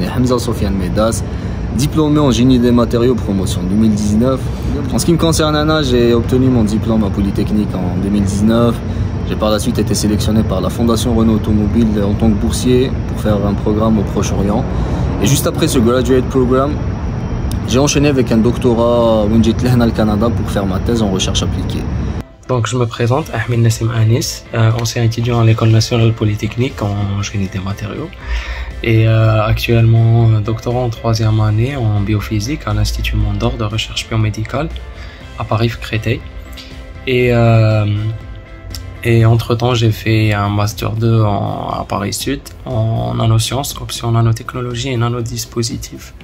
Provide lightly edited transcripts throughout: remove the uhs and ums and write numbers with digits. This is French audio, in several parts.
c'est Hamza Sofiane Medas, diplômé en génie des matériaux, promotion 2019. En ce qui me concerne, Anna, j'ai obtenu mon diplôme à Polytechnique en 2019. J'ai par la suite été sélectionné par la Fondation Renault Automobile en tant que boursier pour faire un programme au Proche-Orient. Et juste après ce graduate program, j'ai enchaîné avec un doctorat au Canada pour faire ma thèse en recherche appliquée. Donc je me présente, Ahmed Nassim Anis, ancien étudiant à l'École nationale polytechnique en génie des matériaux et actuellement doctorant en 3e année en biophysique à l'Institut Mondor de recherche biomédicale à Paris-Créteil. Et entre-temps, j'ai fait un Master 2 à Paris Sud en nanosciences, option nanotechnologie et nanodispositifs.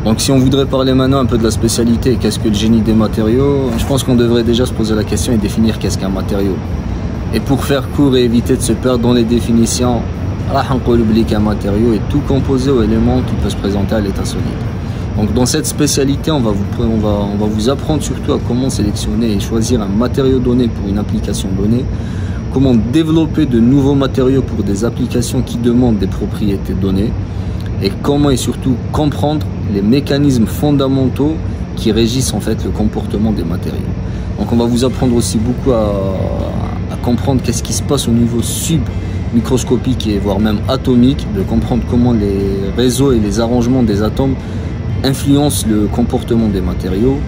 Donc si on voudrait parler maintenant un peu de la spécialité, qu'est-ce que le génie des matériaux, je pense qu'on devrait déjà se poser la question et définir qu'est-ce qu'un matériau. Et pour faire court et éviter de se perdre dans les définitions, un matériau est tout composé aux éléments qui peut se présenter à l'état solide. Donc dans cette spécialité, on va vous apprendre surtout à comment sélectionner et choisir un matériau donné pour une application donnée, comment développer de nouveaux matériaux pour des applications qui demandent des propriétés données, et comment et surtout comprendre les mécanismes fondamentaux qui régissent en fait le comportement des matériaux. Donc on va vous apprendre aussi beaucoup à comprendre qu'est-ce qui se passe au niveau submicroscopique et voire même atomique, de comprendre comment les réseaux et les arrangements des atomes influencent le comportement des matériaux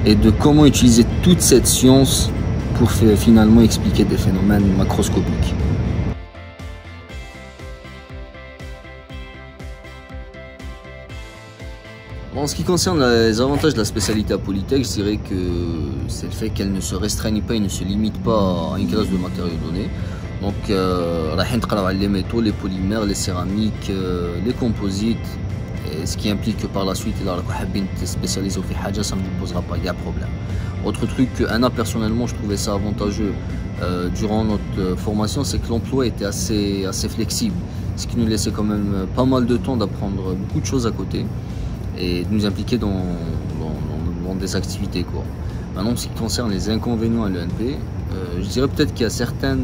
et de comment utiliser toute cette science pour finalement expliquer des phénomènes macroscopiques. En ce qui concerne les avantages de la spécialité à Polytech, je dirais que c'est le fait qu'elle ne se restreigne pas et ne se limite pas à une classe de matériaux donnés. Donc, les métaux, les polymères, les céramiques, les composites, et ce qui implique que par la suite, il a spécialisé au Haja, ça ne vous posera pas de problème. Autre truc que Anna, personnellement, je trouvais ça avantageux durant notre formation, c'est que l'emploi était assez flexible, ce qui nous laissait quand même pas mal de temps d'apprendre beaucoup de choses à côté et de nous impliquer dans des activités, quoi. Maintenant, en ce qui concerne les inconvénients à l'ENP, je dirais peut-être qu'il y a certains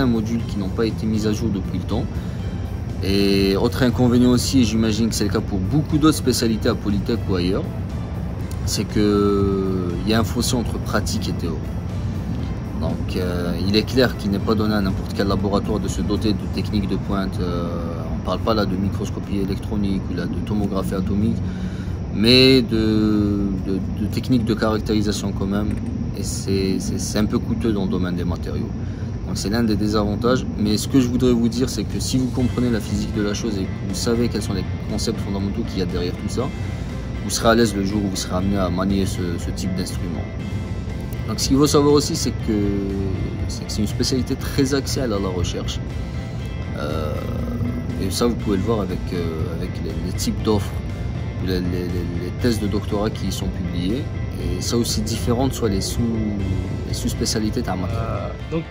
modules qui n'ont pas été mis à jour depuis le temps. Et autre inconvénient aussi, et j'imagine que c'est le cas pour beaucoup d'autres spécialités à Polytech ou ailleurs, c'est qu'il y a un fossé entre pratique et théorie. Donc il est clair qu'il n'est pas donné à n'importe quel laboratoire de se doter de techniques de pointe. On ne parle pas là de microscopie électronique ou là de tomographie atomique, mais de techniques de caractérisation quand même. Et c'est un peu coûteux dans le domaine des matériaux. Donc c'est l'un des désavantages. Mais ce que je voudrais vous dire, c'est que si vous comprenez la physique de la chose et que vous savez quels sont les concepts fondamentaux qu'il y a derrière tout ça, vous serez à l'aise le jour où vous serez amené à manier ce type d'instrument. Donc ce qu'il faut savoir aussi, c'est que c'est une spécialité très axée à la recherche. Et ça, vous pouvez le voir avec les types d'offres, les thèses de doctorat qui y sont publiées. Et ça aussi différentes soit les sous-spécialités de donc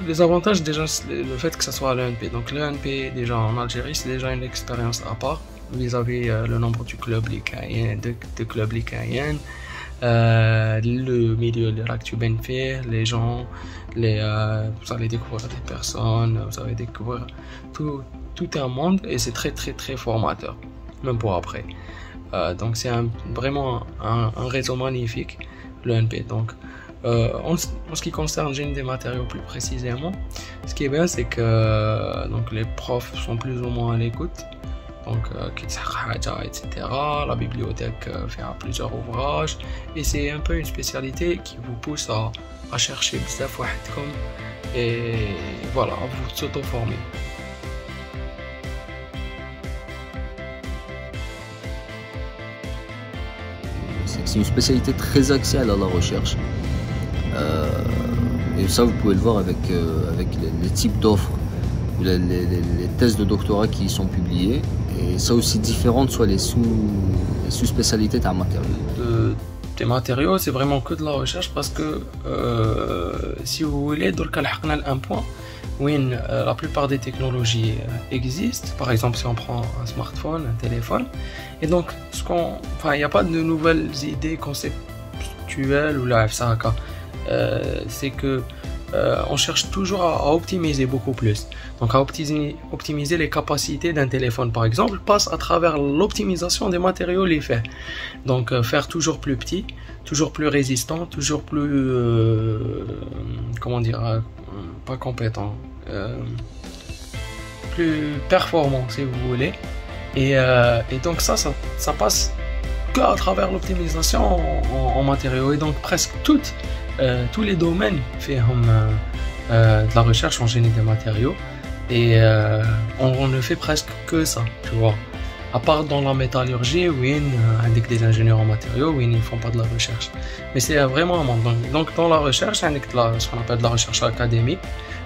les avantages, déjà, le fait que ça soit à l'ENP. Donc l'ENP, déjà en Algérie, c'est déjà une expérience à part vis-à-vis le nombre du club lycéen, de clubs lycéens. Le milieu de l'actu-benfir, les gens, vous allez découvrir des personnes, vous allez découvrir tout un monde et c'est très très très formateur, même pour après. Donc c'est vraiment un réseau magnifique, l'ENP. Donc en ce qui concerne génie des matériaux plus précisément, ce qui est bien, c'est que donc les profs sont plus ou moins à l'écoute. Donc, etc. La bibliothèque fait plusieurs ouvrages et c'est un peu une spécialité qui vous pousse à chercher bzaf wahedkom et voilà, à vous s'auto-former. C'est une spécialité très axée à la recherche. Et ça, vous pouvez le voir avec les types d'offres, les thèses de doctorat qui y sont publiées. Et ça aussi différentes soit les sous-spécialités de matériaux. Des matériaux, c'est vraiment que de la recherche parce que si vous voulez, donc on a un point où la plupart des technologies existent. Par exemple, si on prend un smartphone, un téléphone, et donc il n'y a pas de nouvelles idées conceptuelles ou là, c'est que on cherche toujours à optimiser beaucoup plus. Donc à optimiser les capacités d'un téléphone par exemple passe à travers l'optimisation des matériaux les faits. Donc faire toujours plus petit, toujours plus résistant, toujours plus comment dire, pas compétent, plus performant si vous voulez. Et donc ça passe qu'à travers l'optimisation en matériaux. Et donc presque tous les domaines de la recherche en génie des matériaux. Et on ne fait presque que ça, tu vois. À part dans la métallurgie, oui, avec des ingénieurs en matériaux, oui, ils ne font pas de la recherche. Mais c'est vraiment un monde. Donc dans la recherche, avec ce qu'on appelle de la recherche académique,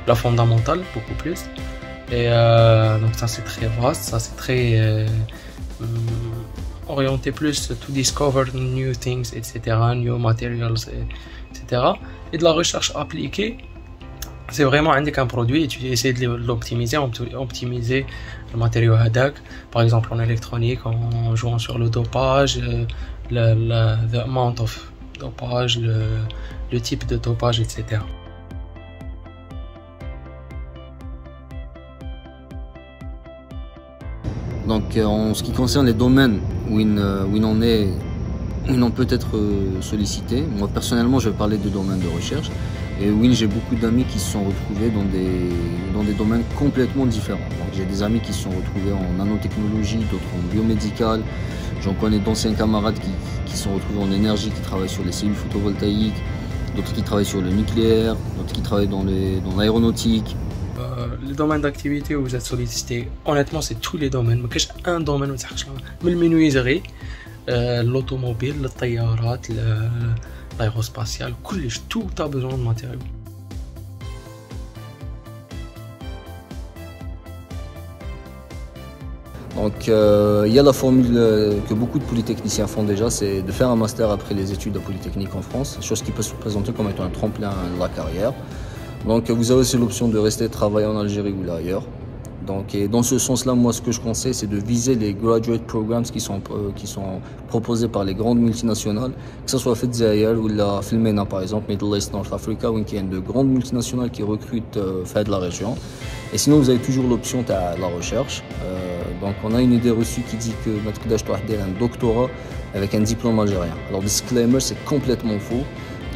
la fondamentale, beaucoup plus. Et donc ça c'est très vaste, ça c'est très orienté plus to discover new things, etc., new materials, etc. Et de la recherche appliquée, c'est vraiment un produit et tu essaies de l'optimiser, optimiser le matériau hadak, par exemple en électronique, en jouant sur le dopage, the amount of dopage, le type de dopage, etc. Donc en ce qui concerne les domaines où on peut être sollicité, moi personnellement je vais parler de domaines de recherche. Et oui, j'ai beaucoup d'amis qui se sont retrouvés dans des domaines complètement différents. Donc j'ai des amis qui se sont retrouvés en nanotechnologie, d'autres en biomédical. J'en connais d'anciens camarades qui se sont retrouvés en énergie, qui travaillent sur les cellules photovoltaïques, d'autres qui travaillent sur le nucléaire, d'autres qui travaillent dans l'aéronautique. Les domaines d'activité où vous êtes sollicité, honnêtement, c'est tous les domaines. Mais qu'est-ce un domaine où tu as le menuiserie, l'automobile, le tayarat, l'aérospatial, tout a besoin de matériaux. Donc il y a la formule que beaucoup de polytechniciens font déjà, c'est de faire un master après les études de Polytechnique en France, chose qui peut se présenter comme étant un tremplin de la carrière. Donc vous avez aussi l'option de rester travailler en Algérie ou là ailleurs. Donc, et dans ce sens-là, moi, ce que je conseille, c'est de viser les graduate programs qui sont proposés par les grandes multinationales, que ce soit Fedzaïr ou la Filmena, par exemple, Middle East, North Africa, où il y a de grandes multinationales qui recrutent fait de la région. Et sinon, vous avez toujours l'option de la recherche. Donc, on a une idée reçue qui dit que notre tu dois faire un doctorat avec un diplôme algérien. Alors, disclaimer, c'est complètement faux.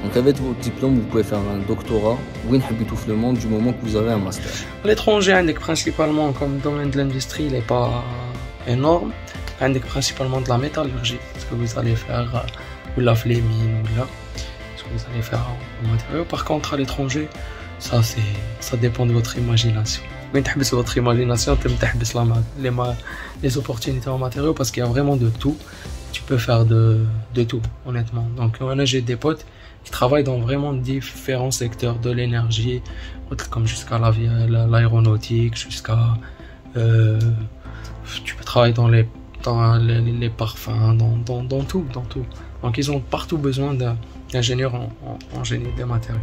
Donc avec votre diplôme, vous pouvez faire un doctorat où vous habitez tout le monde du moment que vous avez un master. À l'étranger, principalement comme domaine de l'industrie, il n'est pas énorme. Principalement de la métallurgie, ce que vous allez faire, ou la flémine, ou là, ce que vous allez faire en matériaux. Par contre, à l'étranger, ça dépend de votre imagination. Mais tu votre imagination, tu les opportunités en matériaux parce qu'il y a vraiment de tout. Tu peux faire de tout, honnêtement. Donc, j'ai des potes qui travaillent dans vraiment différents secteurs de l'énergie, comme jusqu'à l'aéronautique, jusqu'à tu peux travailler dans les parfums, dans tout. Donc ils ont partout besoin d'ingénieurs en génie des matériaux.